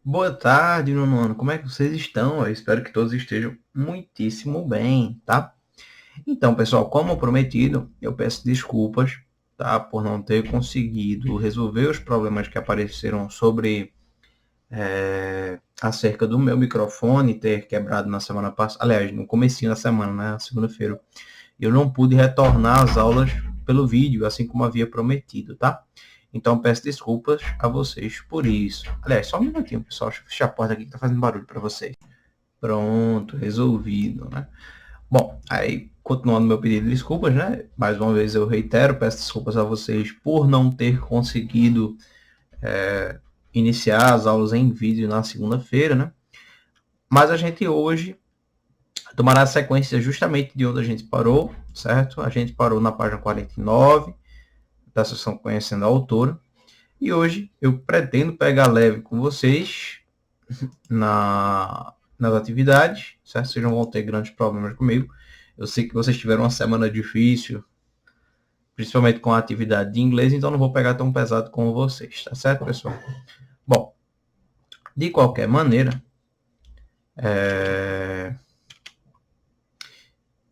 Boa tarde, nono ano. Como é que vocês estão? Eu espero que todos estejam muitíssimo bem, tá? Então, pessoal, como prometido, eu peço desculpas, tá? Por não ter conseguido resolver os problemas que apareceram sobre acerca do meu microfone ter quebrado na semana passada. Aliás, no comecinho da semana, né? Na segunda-feira. Eu não pude retornar às aulas pelo vídeo, assim como havia prometido, tá? Então peço desculpas a vocês por isso. Aliás, só um minutinho, pessoal. Deixa eu fechar a porta aqui que tá fazendo barulho para vocês. Pronto, resolvido, né? Bom, aí continuando meu pedido de desculpas, né? Mais uma vez eu reitero, peço desculpas a vocês por não ter conseguido iniciar as aulas em vídeo na segunda-feira, né? Mas a gente hoje tomará a sequência justamente de onde a gente parou, certo? A gente parou na página 49 da sessão Conhecendo a Autora. E hoje eu pretendo pegar leve com vocês nas atividades, certo? Vocês não vão ter grandes problemas comigo. Eu sei que vocês tiveram uma semana difícil, principalmente com a atividade de inglês, então não vou pegar tão pesado com vocês, tá certo, pessoal? Bom, de qualquer maneira,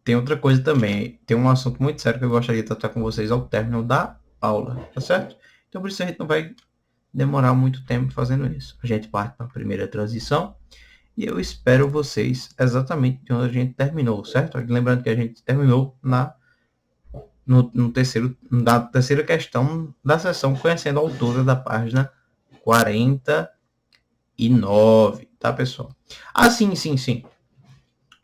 tem outra coisa também. Tem um assunto muito sério que eu gostaria de tratar com vocês ao término da aula, tá certo? Então por isso a gente não vai demorar muito tempo fazendo isso. A gente parte para a primeira transição e eu espero vocês exatamente de onde a gente terminou, certo? Lembrando que a gente terminou na terceira questão da sessão Conhecendo a Autora da página 49, tá, pessoal? Ah, sim.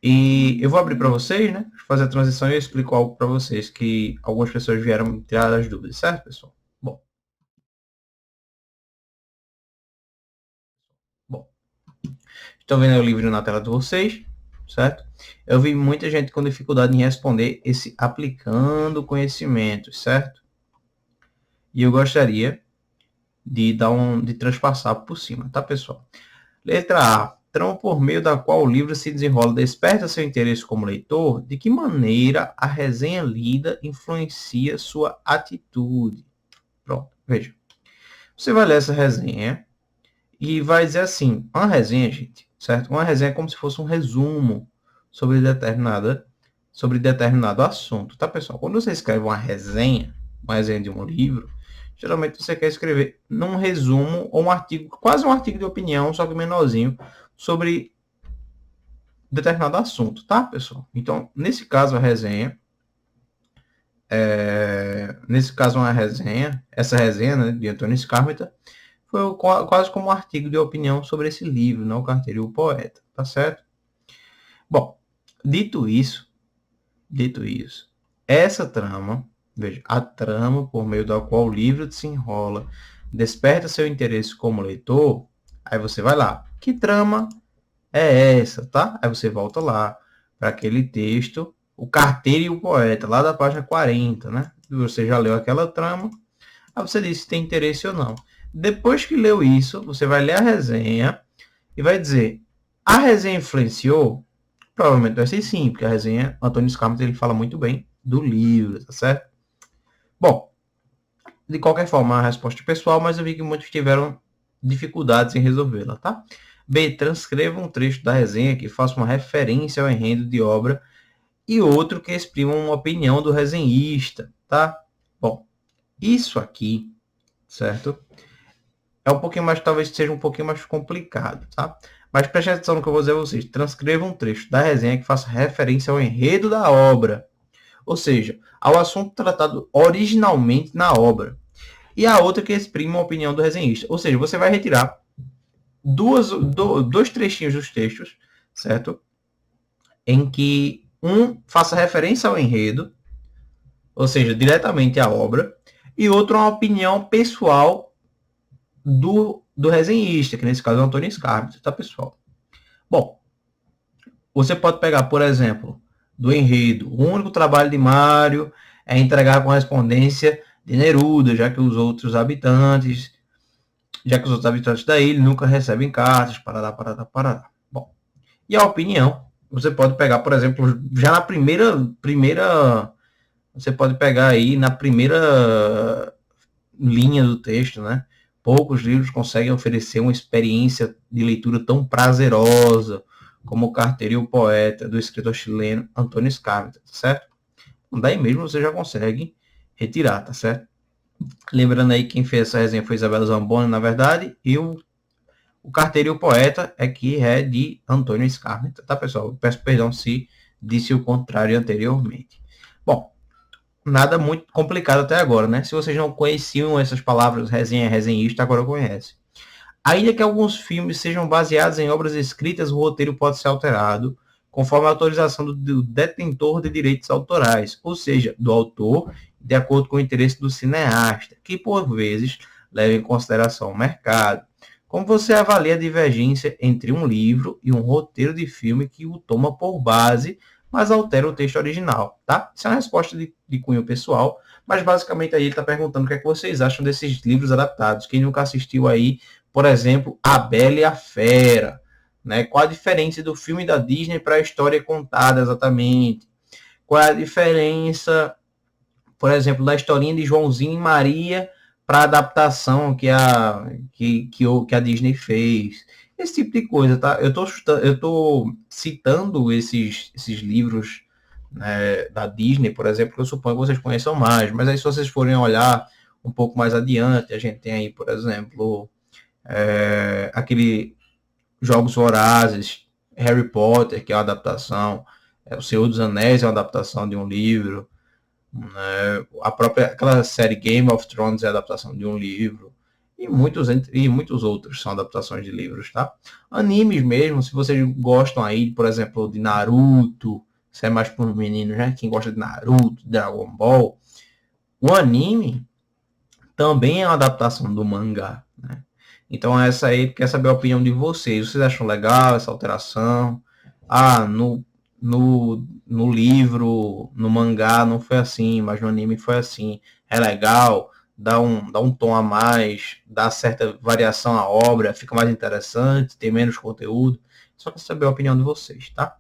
E eu vou abrir para vocês, né? Fazer a transição e eu explico algo para vocês que algumas pessoas vieram me tirar as dúvidas, certo, pessoal? Bom, estão vendo o livro na tela de vocês, certo? Eu vi muita gente com dificuldade em responder esse aplicando conhecimentos, certo? E eu gostaria de transpassar por cima, tá, pessoal? Letra A. Trama por meio da qual o livro se desenrola desperta seu interesse como leitor, de que maneira a resenha lida influencia sua atitude? Pronto, veja. Você vai ler essa resenha e vai dizer assim, uma resenha, gente, certo? Uma resenha é como se fosse um resumo sobre determinado assunto, tá, pessoal? Quando você escreve uma resenha de um livro, geralmente você quer escrever num resumo ou um artigo, quase um artigo de opinião, só que menorzinho, sobre determinado assunto, tá, pessoal? Então, nesse caso, essa resenha, né, de Antônio Scarmeta, foi quase como um artigo de opinião sobre esse livro, não, o Carteiro e o Poeta, tá certo? Bom, dito isso, essa trama, veja, a trama por meio da qual o livro se enrola, desperta seu interesse como leitor, aí você vai lá, que trama é essa, tá? Aí você volta lá para aquele texto, o Carteiro e o Poeta, lá da página 40, né? Você já leu aquela trama, aí você diz se tem interesse ou não. Depois que leu isso, você vai ler a resenha e vai dizer, a resenha influenciou? Provavelmente vai ser sim, porque a resenha, Antônio Scarpa, ele fala muito bem do livro, tá certo? Bom, de qualquer forma, a resposta é pessoal, mas eu vi que muitos tiveram dificuldades em resolvê-la, tá? B. Transcreva um trecho da resenha que faça uma referência ao enredo de obra e outro que exprima uma opinião do resenhista, tá? Bom, isso aqui, certo? É um pouquinho mais, talvez seja um pouquinho mais complicado, tá? Mas preste atenção no que eu vou dizer a vocês. Transcreva um trecho da resenha que faça referência ao enredo da obra, ou seja, ao assunto tratado originalmente na obra. E a outra que exprime uma opinião do resenhista. Ou seja, você vai retirar dois trechinhos dos textos, certo? Em que um faça referência ao enredo, ou seja, diretamente à obra, e outro uma opinião pessoal do resenhista, que nesse caso é o Antônio Scarpa, tá, pessoal? Bom, você pode pegar, por exemplo, do enredo, o único trabalho de Mário é entregar a correspondência de Neruda, já que os outros habitantes da ilha nunca recebem cartas, parará. Bom, e a opinião, você pode pegar, por exemplo, já na você pode pegar aí na primeira linha do texto, né? Poucos livros conseguem oferecer uma experiência de leitura tão prazerosa como O Carteiro e o Poeta, do escritor chileno Antônio Skármeta, tá certo? Daí mesmo você já consegue retirar, tá certo? Lembrando aí, quem fez essa resenha foi Isabela Zamboni, na verdade, e o Carteiro e o Poeta é que é de Antônio Skármeta, tá, pessoal? Eu peço perdão se disse o contrário anteriormente. Bom, nada muito complicado até agora, né? Se vocês não conheciam essas palavras, resenha, resenhista, agora conhece. Ainda que alguns filmes sejam baseados em obras escritas, o roteiro pode ser alterado conforme a autorização do detentor de direitos autorais, ou seja, do autor, de acordo com o interesse do cineasta, que por vezes leva em consideração o mercado. Como você avalia a divergência entre um livro e um roteiro de filme que o toma por base, mas altera o texto original, tá? Isso é uma resposta de cunho pessoal, mas basicamente aí ele está perguntando o que é que vocês acham desses livros adaptados. Quem nunca assistiu aí, por exemplo, A Bela e a Fera, né? Qual a diferença do filme da Disney para a história contada exatamente? Qual é a diferença, por exemplo, da historinha de Joãozinho e Maria para a adaptação que a Disney fez? Esse tipo de coisa, tá? Eu tô citando esses livros, né, da Disney, por exemplo, que eu suponho que vocês conheçam mais, mas aí se vocês forem olhar um pouco mais adiante, a gente tem aí, por exemplo, aquele Jogos Vorazes, Harry Potter, que é uma adaptação, O Senhor dos Anéis é uma adaptação de um livro, né? Aquela série Game of Thrones é a adaptação de um livro, e muitos outros são adaptações de livros, tá? Animes mesmo, se vocês gostam aí, por exemplo, de Naruto, se é mais para os meninos, né? Quem gosta de Naruto, Dragon Ball, o anime também é uma adaptação do mangá, né? Então essa aí quer saber a opinião de vocês. Vocês acham legal essa alteração? Ah, no livro, no mangá não foi assim, mas no anime foi assim. É legal, dá um tom a mais, dá certa variação à obra, fica mais interessante, tem menos conteúdo. Só quer saber a opinião de vocês, tá?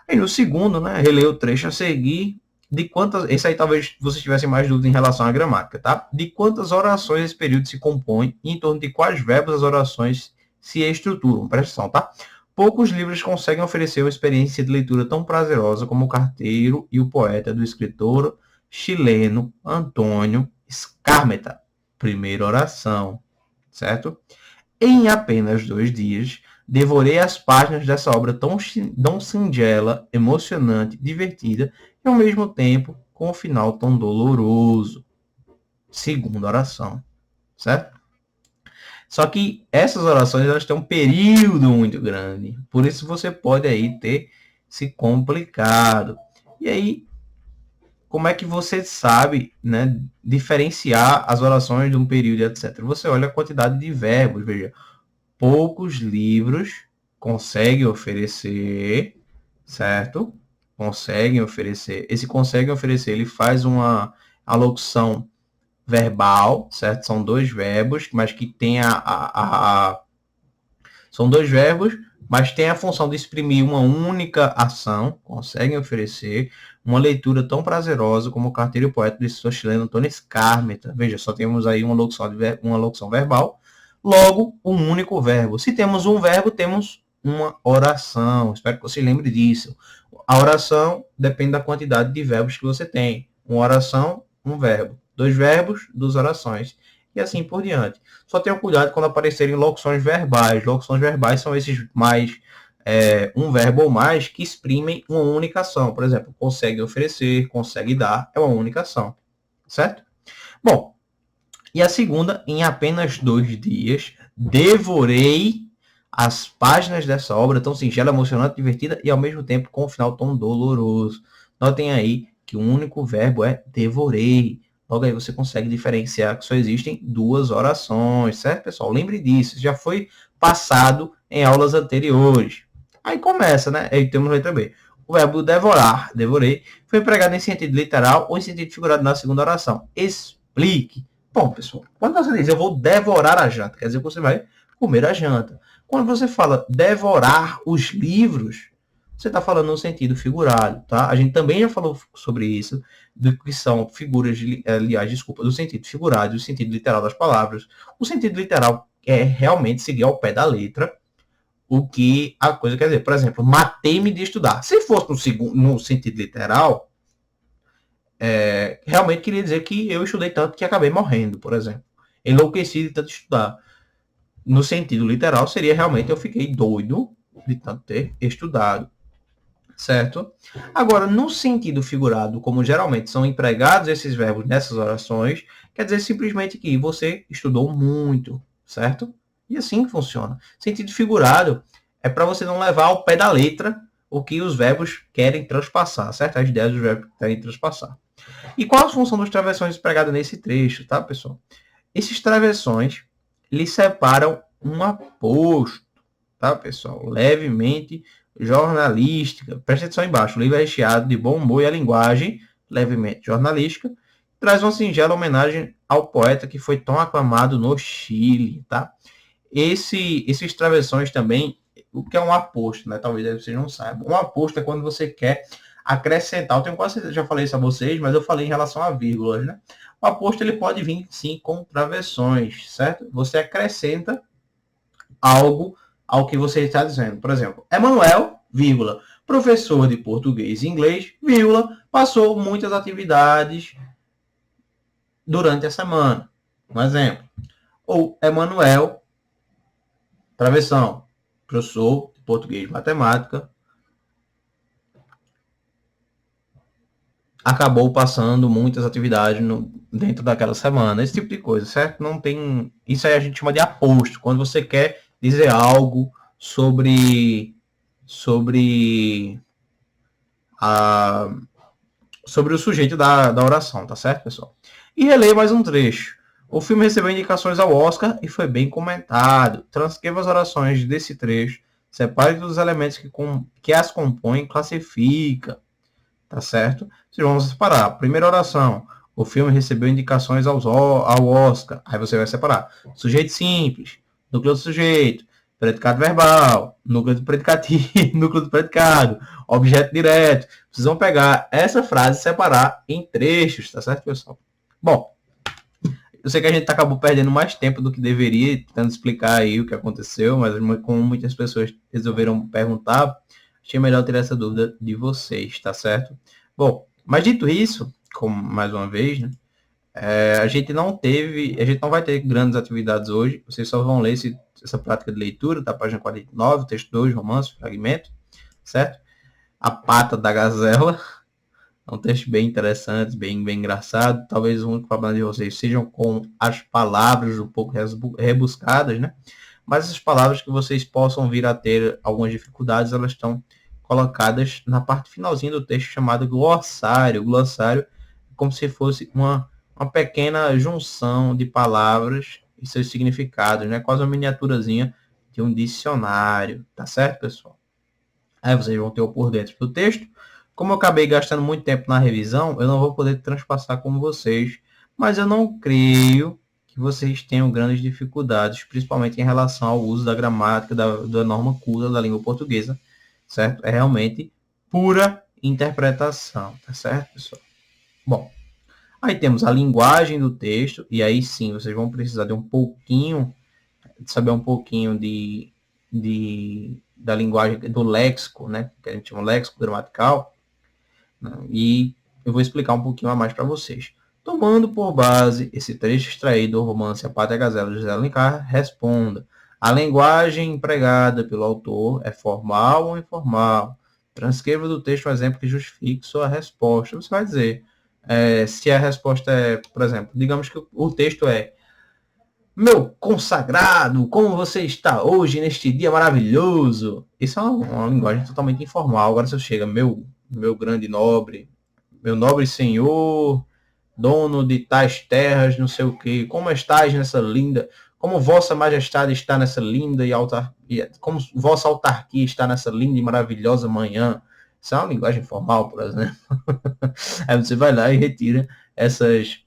Aí no segundo, né, releio o trecho a seguir de quantas... Esse aí talvez vocês tivessem mais dúvida em relação à gramática, tá? De quantas orações esse período se compõe e em torno de quais verbos as orações se estruturam. Presta atenção, tá? Poucos livros conseguem oferecer uma experiência de leitura tão prazerosa como O Carteiro e o Poeta, do escritor chileno Antônio Skármeta. Primeira oração, certo? Em apenas 2 dias, devorei as páginas dessa obra tão singela, emocionante, divertida e ao mesmo tempo com um final tão doloroso. Segunda oração, certo? Só que essas orações elas têm um período muito grande, por isso você pode aí ter se complicado. E aí, como é que você sabe, né, diferenciar as orações de um período, etc? Você olha a quantidade de verbos, veja. Poucos livros conseguem oferecer, certo? Conseguem oferecer. Esse conseguem oferecer, ele faz uma alocução verbal, certo? São 2 verbos, mas que tem são 2 verbos, mas tem a função de exprimir uma única ação, conseguem oferecer uma leitura tão prazerosa como O Carteiro e o Poeta, do escritor chileno Antônio Skármeta. Veja, só temos aí uma locução verbal, logo um único verbo. Se temos um verbo, temos uma oração. Espero que você lembre disso. A oração depende da quantidade de verbos que você tem. Uma oração, um verbo. 2 verbos, 2 orações. E assim por diante. Só tenham cuidado quando aparecerem locuções verbais. Locuções verbais são esses mais um verbo ou mais que exprimem uma única ação. Por exemplo, consegue oferecer, consegue dar, é uma única ação. Certo? Bom, e a segunda, em apenas 2 dias, devorei as páginas dessa obra tão singela, emocionante, divertida e ao mesmo tempo com um final tão doloroso. Notem aí que o único verbo é devorei. Logo aí você consegue diferenciar que só existem 2 orações, certo, pessoal? Lembre disso, já foi passado em aulas anteriores. Aí começa, né? Aí temos a letra B. O verbo devorar, devorei, foi empregado em sentido literal ou em sentido figurado na segunda oração. Explique. Bom, pessoal, quando você diz eu vou devorar a janta, quer dizer que você vai comer a janta. Quando você fala devorar os livros, você está falando no sentido figurado, tá? A gente também já falou sobre isso, do que são figuras, aliás, desculpa, do sentido figurado e do sentido literal das palavras. O sentido literal é realmente seguir ao pé da letra o que a coisa quer dizer. Por exemplo, matei-me de estudar. Se fosse no sentido literal, realmente queria dizer que eu estudei tanto que acabei morrendo, por exemplo. Enlouqueci de tanto estudar. No sentido literal, seria realmente eu fiquei doido de tanto ter estudado. Certo? Agora, no sentido figurado, como geralmente são empregados esses verbos nessas orações, quer dizer simplesmente que você estudou muito, certo? E assim funciona. Sentido figurado é para você não levar ao pé da letra o que os verbos querem transpassar, certo? As ideias dos verbos querem transpassar. E qual a função das travessões empregadas nesse trecho, tá, pessoal? Esses travessões lhe separam um aposto, tá, pessoal? Levemente jornalística. Presta atenção embaixo. O livro é recheado de bom humor e a linguagem, levemente jornalística, traz uma singela homenagem ao poeta que foi tão aclamado no Chile, tá? Esses travessões também, o que é um aposto, né? Talvez vocês não saibam. Um aposto é quando você quer acrescentar. Eu tenho quase certeza, já falei isso a vocês, mas eu falei em relação a vírgulas, né? O aposto ele pode vir sim com travessões, certo? Você acrescenta algo ao que você está dizendo. Por exemplo, Emanuel, vírgula, professor de português e inglês, vírgula, passou muitas atividades durante a semana. Um exemplo. Ou Emanuel, travessão, professor de português e matemática, acabou passando muitas atividades dentro daquela semana. Esse tipo de coisa, certo? Não tem... Isso aí a gente chama de aposto. Quando você quer dizer algo sobre sobre o sujeito da oração, tá certo, pessoal? E releia mais um trecho. O filme recebeu indicações ao Oscar e foi bem comentado. Transcreva as orações desse trecho, separe dos elementos que as compõem, classifica, tá certo? Vocês vão separar. Primeira oração. O filme recebeu indicações ao Oscar. Aí você vai separar. Sujeito simples, núcleo do sujeito, predicado verbal, núcleo do predicativo, núcleo do predicado, objeto direto. Vocês vão pegar essa frase e separar em trechos, tá certo, pessoal? Bom, eu sei que a gente acabou perdendo mais tempo do que deveria, tentando explicar aí o que aconteceu, mas como muitas pessoas resolveram perguntar, achei melhor ter essa dúvida de vocês, tá certo? Bom, mas dito isso, como mais uma vez, né, a gente não vai ter grandes atividades hoje, vocês só vão ler essa prática de leitura, da página 49, texto 2, romance, fragmento, certo? A pata da gazela, é um texto bem interessante, bem engraçado. Talvez o único problema de vocês sejam com as palavras um pouco rebuscadas, né? Mas essas palavras que vocês possam vir a ter algumas dificuldades, elas estão colocadas na parte finalzinha do texto chamado glossário. O glossário é como se fosse uma pequena junção de palavras e seus significados, né? Quase uma miniaturazinha de um dicionário, tá certo, pessoal? Aí vocês vão ter o por dentro do texto. Como eu acabei gastando muito tempo na revisão, eu não vou poder transpassar como vocês, mas eu não creio que vocês tenham grandes dificuldades, principalmente em relação ao uso da gramática, da norma culta da língua portuguesa, certo? É realmente pura interpretação, tá certo, pessoal? Bom, aí temos a linguagem do texto, e aí sim, vocês vão precisar de saber um pouquinho da linguagem, do léxico, né? Que a gente chama léxico gramatical, né? E eu vou explicar um pouquinho a mais para vocês. Tomando por base esse trecho extraído do romance A Pátria Gazela de José Alencar, responda. A linguagem empregada pelo autor é formal ou informal? Transcreva do texto um exemplo que justifique sua resposta. Você vai dizer, se a resposta é, por exemplo, digamos que o texto é: meu consagrado, como você está hoje neste dia maravilhoso? Isso é uma linguagem totalmente informal. Agora se chega, meu grande nobre, meu nobre senhor, dono de tais terras, não sei o que, como estás nessa linda, como vossa majestade está nessa linda como vossa autarquia está nessa linda e maravilhosa manhã. Isso é uma linguagem formal, por exemplo. Aí você vai lá e retira essas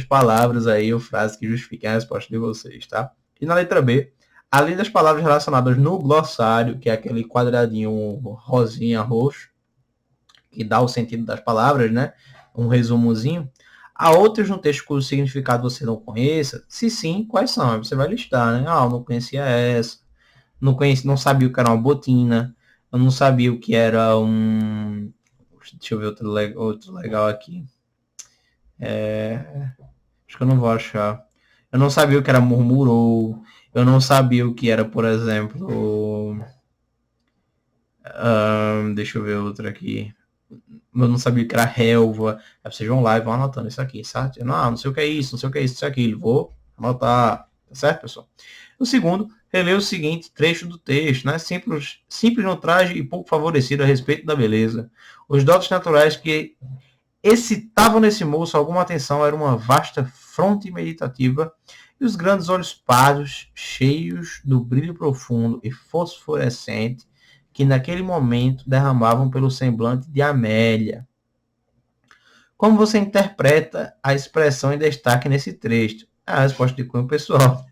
palavras aí ou frases que justifiquem a resposta de vocês, tá? E na letra B, Além das palavras relacionadas no glossário, que é aquele quadradinho rosinha roxo, que dá o sentido das palavras, né? Um resumozinho. Há outros no texto cujo significado você não conheça? Se sim, quais são? Aí você vai listar, né? Ah, eu não conhecia essa. Não conhecia, não sabia o que era uma botina. Eu não sabia o que era um... Deixa eu ver outro legal aqui. Acho que eu não vou achar. Eu não sabia o que era murmurou. Eu não sabia o que era, por exemplo... deixa eu ver outro aqui. Eu não sabia o que era relva. Aí vocês vão lá e vão anotando isso aqui, certo? Não sei o que é isso, não sei o que é isso, isso é aquilo. Vou anotar, tá certo, pessoal? O segundo, reler o seguinte trecho do texto, né? Simples no traje e pouco favorecido a respeito da beleza. Os dotes naturais que excitavam nesse moço alguma atenção eram uma vasta fronte meditativa e os grandes olhos pardos, cheios do brilho profundo e fosforescente que naquele momento derramavam pelo semblante de Amélia. Como você interpreta a expressão em destaque nesse trecho? A resposta de cunho pessoal.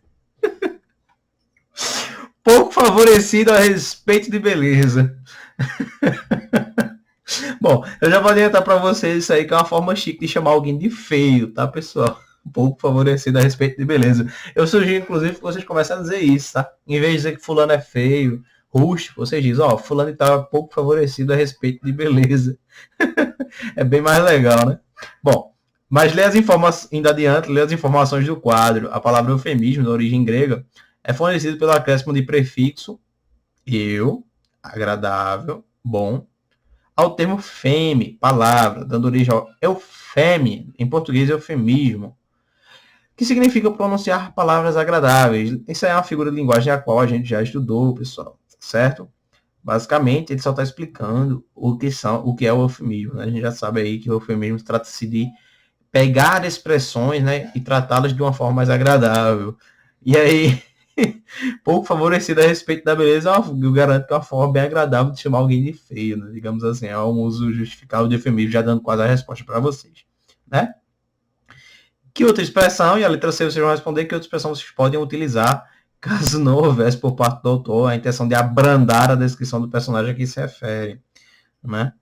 Pouco favorecido a respeito de beleza. Bom, eu já vou adiantar para vocês isso aí, que é uma forma chique de chamar alguém de feio, tá, pessoal? Pouco favorecido a respeito de beleza. Eu sugiro, inclusive, que vocês comecem a dizer isso, tá? Em vez de dizer que fulano é feio, rústico, vocês dizem, ó, fulano está pouco favorecido a respeito de beleza. É bem mais legal, né? Bom, mas lê as informações, ainda adiante, lê as informações do quadro. A palavra eufemismo, da origem grega, é fornecido pelo acréscimo de prefixo eu, agradável, bom, ao termo feme, palavra, dando origem ao eufeme, em português eufemismo, que significa pronunciar palavras agradáveis. Isso é uma figura de linguagem a qual a gente já estudou, pessoal, certo? Basicamente, ele só está explicando o que é o eufemismo. Né? A gente já sabe aí que o eufemismo trata-se de pegar expressões, né, e tratá-las de uma forma mais agradável. E aí, pouco favorecido a respeito da beleza, eu garanto que é uma forma bem agradável de chamar alguém de feio, né? Digamos assim, é um uso justificável de eufemismo, já dando quase a resposta para vocês, né? Que outra expressão, e a letra C vocês vão responder, que outra expressão vocês podem utilizar caso não houvesse por parte do autor a intenção de abrandar a descrição do personagem a que se refere, né?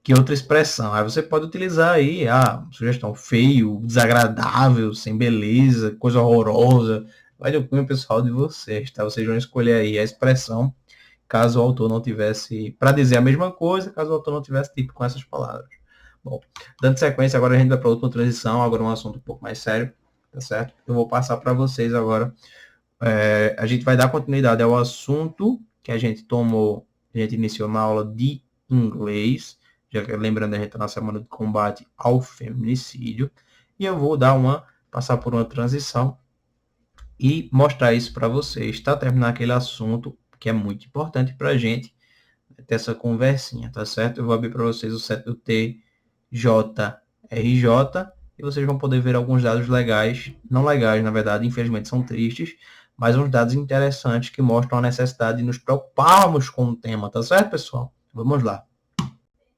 Que outra expressão? Aí você pode utilizar aí a sugestão feio, desagradável, sem beleza, coisa horrorosa. Vai do cunho pessoal de vocês, tá? Vocês vão escolher aí a expressão caso o autor não tivesse, para dizer a mesma coisa, caso o autor não tivesse dito com essas palavras. Bom, dando sequência, agora a gente vai para outra transição, agora um assunto um pouco mais sério, tá certo? Eu vou passar para vocês agora. A gente vai dar continuidade ao assunto que a gente tomou, a gente iniciou na aula de inglês, já que lembrando a gente está na semana de combate ao feminicídio, e eu vou passar por uma transição e mostrar isso para vocês, tá? Terminar aquele assunto que é muito importante para a gente ter essa conversinha, tá certo? Eu vou abrir para vocês o set do TJRJ e vocês vão poder ver alguns dados legais, não legais, na verdade, infelizmente são tristes, mas uns dados interessantes que mostram a necessidade de nos preocuparmos com o tema, tá certo, pessoal? Vamos lá.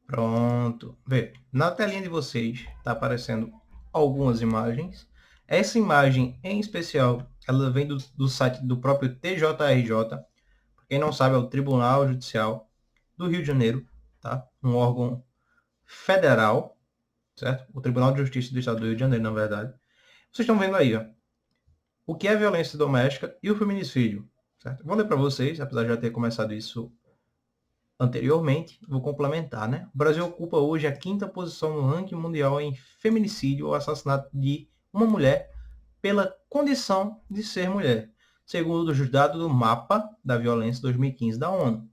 Pronto. Vê, na telinha de vocês está aparecendo algumas imagens. Essa imagem, em especial, ela vem do site do próprio TJRJ. Para quem não sabe, é o Tribunal Judicial do Rio de Janeiro, tá? Um órgão federal, certo? O Tribunal de Justiça do Estado do Rio de Janeiro, na verdade. Vocês estão vendo aí, ó, o que é violência doméstica e o feminicídio, certo? Vou ler para vocês, apesar de já ter começado isso anteriormente, vou complementar, né? O Brasil ocupa hoje a 5ª posição no ranking mundial em feminicídio ou assassinato de uma mulher pela condição de ser mulher, segundo os dados do Mapa da Violência 2015 da ONU.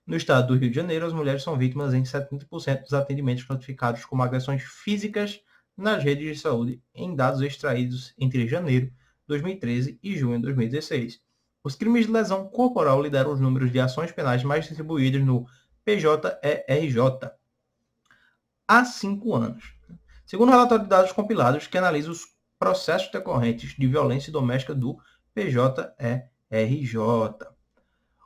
No estado do Rio de Janeiro, as mulheres são vítimas em 70% dos atendimentos notificados como agressões físicas nas redes de saúde, em dados extraídos entre janeiro de 2013 e junho de 2016. Os crimes de lesão corporal lideram os números de ações penais mais distribuídos no PJERJ há 5 anos. Segundo o relatório de dados compilados que analisa os processos decorrentes de violência doméstica do PJERJ.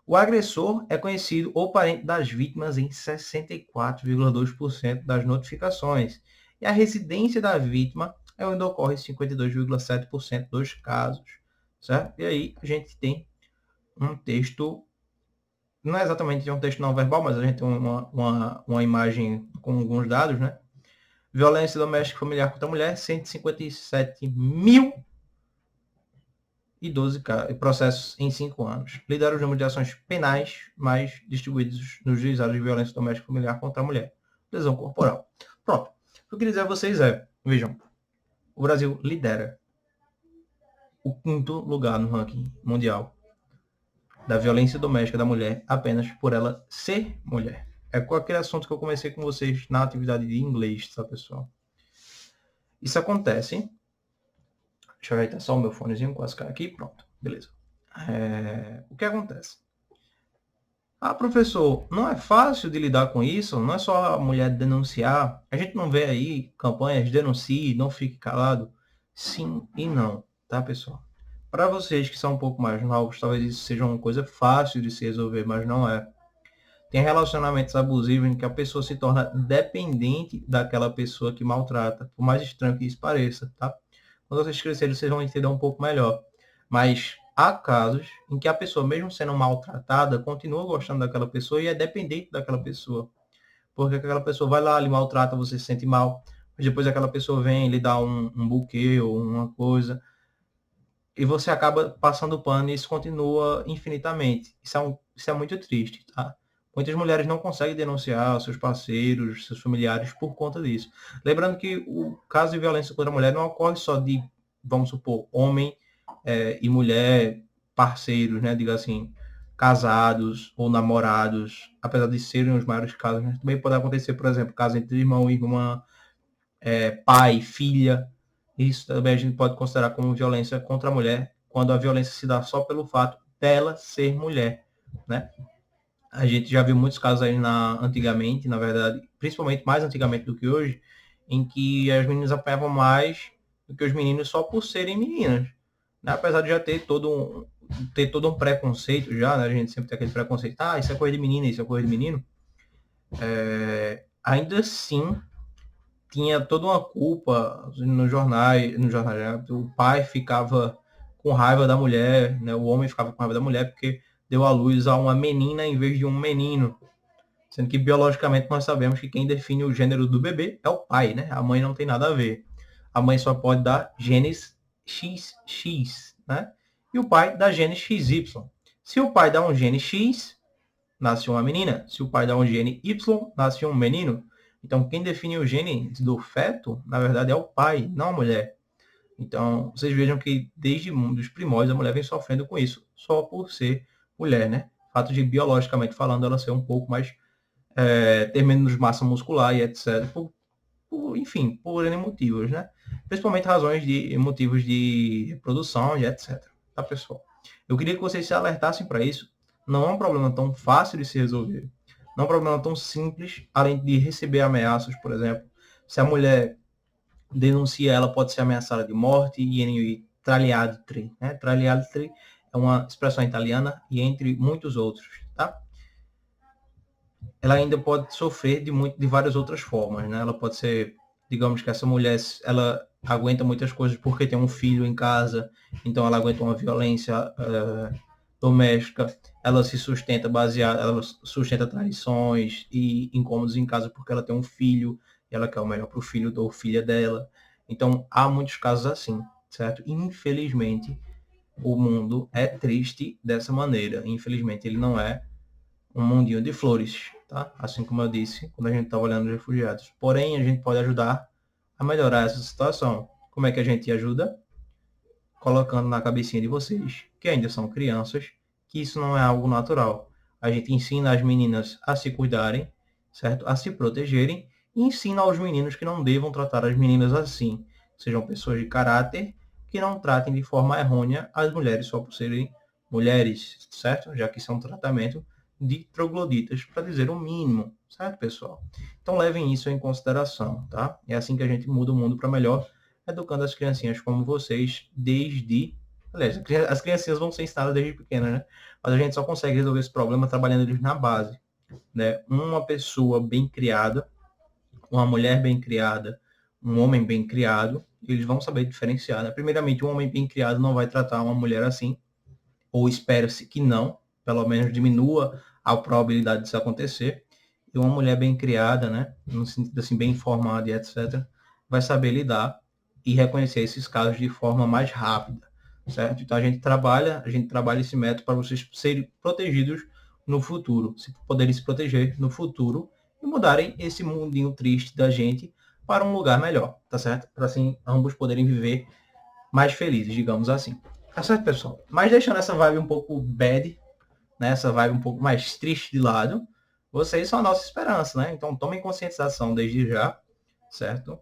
O agressor é conhecido ou parente das vítimas em 64,2% das notificações e a residência da vítima é onde ocorre 52,7% dos casos, certo? E aí a gente tem um texto, não é exatamente um texto não verbal, mas a gente tem uma imagem com alguns dados, né? Violência doméstica e familiar contra a mulher, 157.012 processos em 5 anos. Lidera o número de ações penais mais distribuídos nos juizados de violência doméstica e familiar contra a mulher. Lesão corporal. Pronto. O que eu queria dizer a vocês é, vejam, o Brasil lidera o 5º lugar no ranking mundial da violência doméstica da mulher apenas por ela ser mulher. É com aquele assunto que eu comecei com vocês na atividade de inglês, tá, pessoal? Isso acontece. Deixa eu ajeitar só o meu fonezinho, quase cai aqui. Pronto, beleza. O que acontece? Ah, professor, não é fácil de lidar com isso? Não é só a mulher denunciar? A gente não vê aí campanhas denuncie, não fique calado? Sim e não, tá, pessoal? Para vocês que são um pouco mais novos, talvez isso seja uma coisa fácil de se resolver, mas não é. Tem relacionamentos abusivos em que a pessoa se torna dependente daquela pessoa que maltrata, por mais estranho que isso pareça, tá? Quando vocês crescerem, vocês vão entender um pouco melhor. Mas há casos em que a pessoa, mesmo sendo maltratada, continua gostando daquela pessoa e é dependente daquela pessoa. Porque aquela pessoa vai lá, lhe maltrata, você se sente mal, mas depois aquela pessoa vem, lhe dá um buquê ou uma coisa, e você acaba passando pano e isso continua infinitamente. Isso é muito triste, tá? Muitas mulheres não conseguem denunciar seus parceiros, seus familiares por conta disso. Lembrando que o caso de violência contra a mulher não ocorre só de, vamos supor, homem e mulher parceiros, né? Diga assim, casados ou namorados, apesar de serem os maiores casos, né? Também pode acontecer, por exemplo, caso entre irmão e irmã, pai, filha. Isso também a gente pode considerar como violência contra a mulher, quando a violência se dá só pelo fato dela ser mulher, né? A gente já viu muitos casos aí antigamente, na verdade, principalmente mais antigamente do que hoje, em que as meninas apanhavam mais do que os meninos só por serem meninas, né? Apesar de já ter todo um preconceito já, né? A gente sempre tem aquele preconceito, isso é coisa de menina, isso é coisa de menino. Ainda assim, tinha toda uma culpa no jornal, o pai ficava com raiva da mulher, né? O homem ficava com raiva da mulher porque deu à luz a uma menina em vez de um menino, sendo que biologicamente nós sabemos que quem define o gênero do bebê é o pai, né? A mãe não tem nada a ver. A mãe só pode dar genes XX, né? E o pai dá genes XY. Se o pai dá um gene X, nasce uma menina. Se o pai dá um gene Y, nasce um menino. Então, quem define o gene do feto, na verdade, é o pai, não a mulher. Então, vocês vejam que desde os primórdios a mulher vem sofrendo com isso, só por ser mulher, né? O fato de, biologicamente falando, ela ser um pouco mais, ter menos massa muscular e etc. Enfim, por N motivos, né? Principalmente razões de motivos de reprodução e etc. Tá, pessoal? Eu queria que vocês se alertassem para isso. Não é um problema tão fácil de se resolver. Não é um problema tão simples, além de receber ameaças, por exemplo. Se a mulher denuncia, ela pode ser ameaçada de morte e traliatri, né? Traliatri é uma expressão italiana e entre muitos outros, tá? Ela ainda pode sofrer de várias outras formas, né? Ela pode ser, digamos que essa mulher, ela aguenta muitas coisas porque tem um filho em casa, então ela aguenta uma violência doméstica, ela sustenta traições e incômodos em casa porque ela tem um filho e ela quer o melhor para o filho ou filha dela. Então há muitos casos assim, certo? Infelizmente, o mundo é triste dessa maneira. Infelizmente, ele não é um mundinho de flores, tá? Assim como eu disse, quando a gente está olhando os refugiados. Porém, a gente pode ajudar a melhorar essa situação. Como é que a gente ajuda? Colocando na cabecinha de vocês, que ainda são crianças, que isso não é algo natural. A gente ensina as meninas a se cuidarem, certo? A se protegerem, e ensina aos meninos que não devam tratar as meninas assim. Sejam pessoas de caráter, que não tratem de forma errônea as mulheres só por serem mulheres, certo? Já que isso é um tratamento de trogloditas, para dizer o mínimo, certo, pessoal? Então levem isso em consideração, tá? É assim que a gente muda o mundo para melhor, educando as criancinhas como vocês desde... Aliás, as criancinhas vão ser ensinadas desde pequenas, né? Mas a gente só consegue resolver esse problema trabalhando eles na base, né? Uma pessoa bem criada, uma mulher bem criada, um homem bem criado, eles vão saber diferenciar, né? Primeiramente, um homem bem criado não vai tratar uma mulher assim, ou espera-se que não, pelo menos diminua a probabilidade disso acontecer. E uma mulher bem criada, né, no sentido assim, bem informada e etc., vai saber lidar e reconhecer esses casos de forma mais rápida, certo? Então a gente trabalha esse método para vocês serem protegidos no futuro, se poderem se proteger no futuro e mudarem esse mundinho triste da gente para um lugar melhor, tá certo? Para assim ambos poderem viver mais felizes, digamos assim. Tá certo, pessoal? Mas deixando essa vibe um pouco bad, né, essa vibe um pouco mais triste de lado, vocês são a nossa esperança, né? Então tomem conscientização desde já, certo?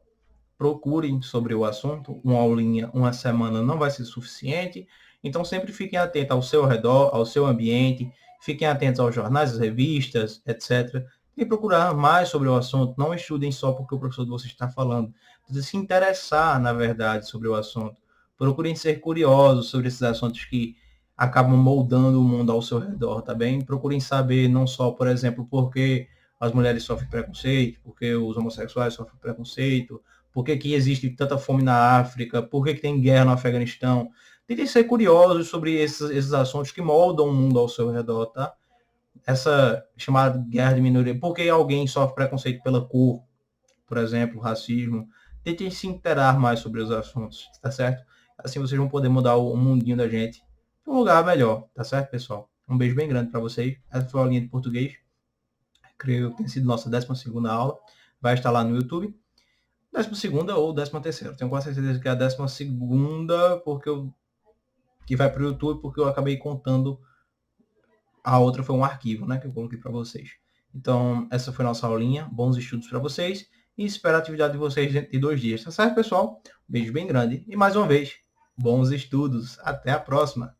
Procurem sobre o assunto, uma aulinha, uma semana não vai ser suficiente, então sempre fiquem atentos ao seu redor, ao seu ambiente, fiquem atentos aos jornais, às revistas, etc. E procurar mais sobre o assunto, não estudem só porque o professor de vocês está falando, se interessar, na verdade, sobre o assunto. Procurem ser curiosos sobre esses assuntos que acabam moldando o mundo ao seu redor, tá bem? Procurem saber não só, por exemplo, por que as mulheres sofrem preconceito, porque os homossexuais sofrem preconceito, por que, que existe tanta fome na África, por que, que tem guerra no Afeganistão. Tentem ser curiosos sobre esses assuntos que moldam o mundo ao seu redor, tá? Essa chamada guerra de minoria, por que alguém sofre preconceito pela cor, por exemplo, racismo. Tentem se interar mais sobre os assuntos, tá certo? Assim vocês vão poder mudar o mundinho da gente para um lugar melhor, tá certo, pessoal? Um beijo bem grande para vocês. Essa foi a aulinha de português. Creio que tem sido nossa 12ª aula. Vai estar lá no YouTube. 12ª ou 13ª. Tenho quase certeza que é a 12ª, porque que vai para o YouTube, porque eu acabei contando. A outra foi um arquivo, né, que eu coloquei para vocês. Então, essa foi a nossa aulinha. Bons estudos para vocês. E espero a atividade de vocês dentro de 2 dias. Tá certo, pessoal? Um beijo bem grande. E mais uma vez, bons estudos. Até a próxima.